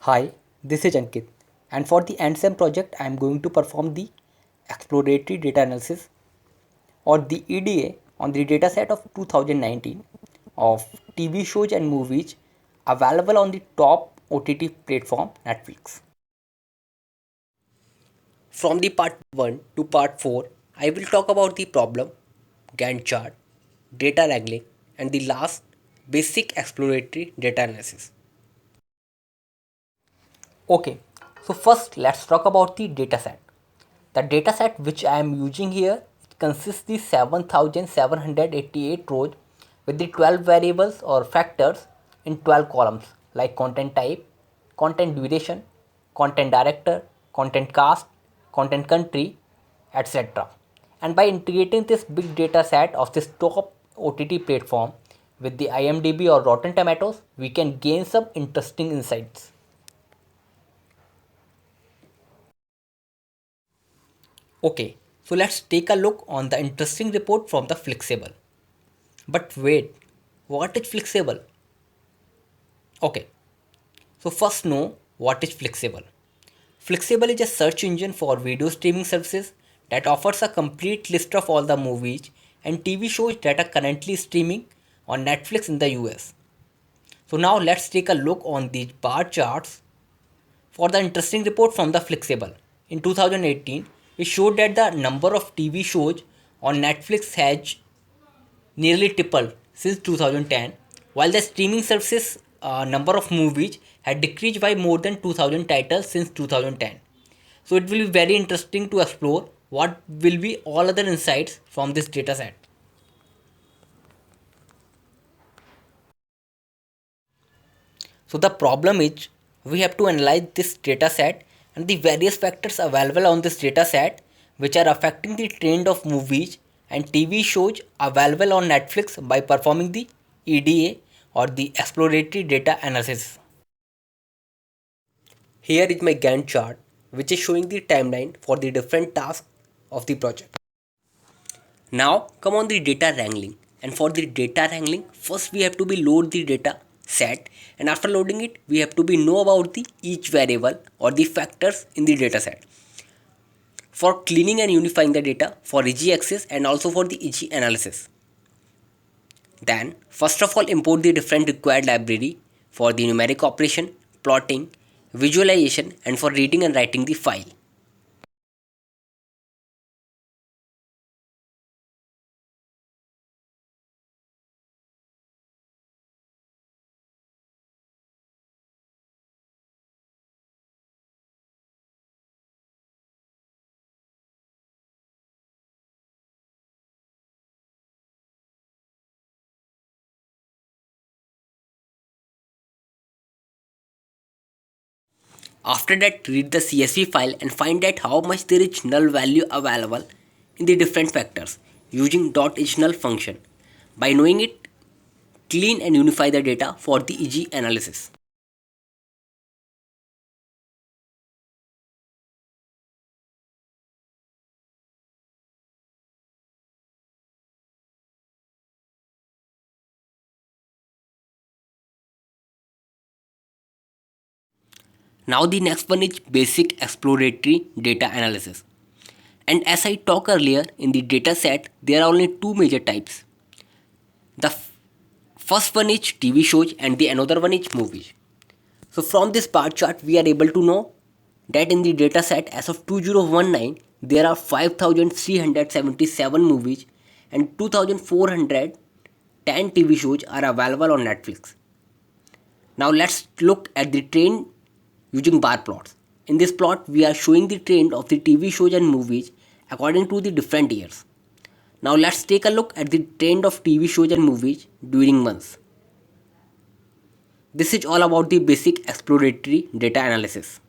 Hi, this is Ankit, and for the ANSEM project, I am going to perform the exploratory data analysis or the EDA on the dataset of 2019 of TV shows and movies available on the top OTT platform Netflix. From the part 1 to part 4, I will talk about the problem, Gantt chart, data wrangling, and the last basic exploratory data analysis. Okay, so first let's talk about the dataset. The dataset which I am using here consists the 7788 rows with the 12 variables or factors in 12 columns like content type, content duration, content director, content cast, content country, etc. And by integrating this big data set of this top OTT platform with the IMDb or Rotten Tomatoes, we can gain some interesting insights. Okay, so let's take a look on the interesting report from the Flexible. But wait, what is Flexible? Okay, so first know what is Flexible. Flexible is a search engine for video streaming services that offers a complete list of all the movies and TV shows that are currently streaming on Netflix in the US. So now let's take a look on these bar charts for the interesting report from the Flexible. In 2018, it showed that the number of TV shows on Netflix has nearly tripled since 2010, while the streaming services number of movies had decreased by more than 2000 titles since 2010. So it will be very interesting to explore what will be all other insights from this dataset. So the problem is we have to analyze this dataset and the various factors available on this dataset which are affecting the trend of movies and TV shows available on Netflix by performing the EDA or the exploratory data analysis. Here is my Gantt chart which is showing the timeline for the different tasks of the project. Now come on the data wrangling, and for the data wrangling first we have to be load the data set, and after loading it we have to be know about the each variable or the factors in the data set for cleaning and unifying the data for easy access and also for the easy analysis. Then first of all import the different required library for the numeric operation, plotting, visualization and for reading and writing the file. After that, read the CSV file and find out how much there is null value available in the different factors using .isNull function. By knowing it, clean and unify the data for the easy analysis. Now the next one is basic exploratory data analysis. And as I talked earlier, in the data set, there are only two major types. The first one is TV shows and the another one is movies. So from this bar chart, we are able to know that in the dataset as of 2019, there are 5,377 movies and 2,410 TV shows are available on Netflix. Now let's look at the trend using bar plots. In this plot, we are showing the trend of the TV shows and movies according to the different years. Now let's take a look at the trend of TV shows and movies during months. This is all about the basic exploratory data analysis.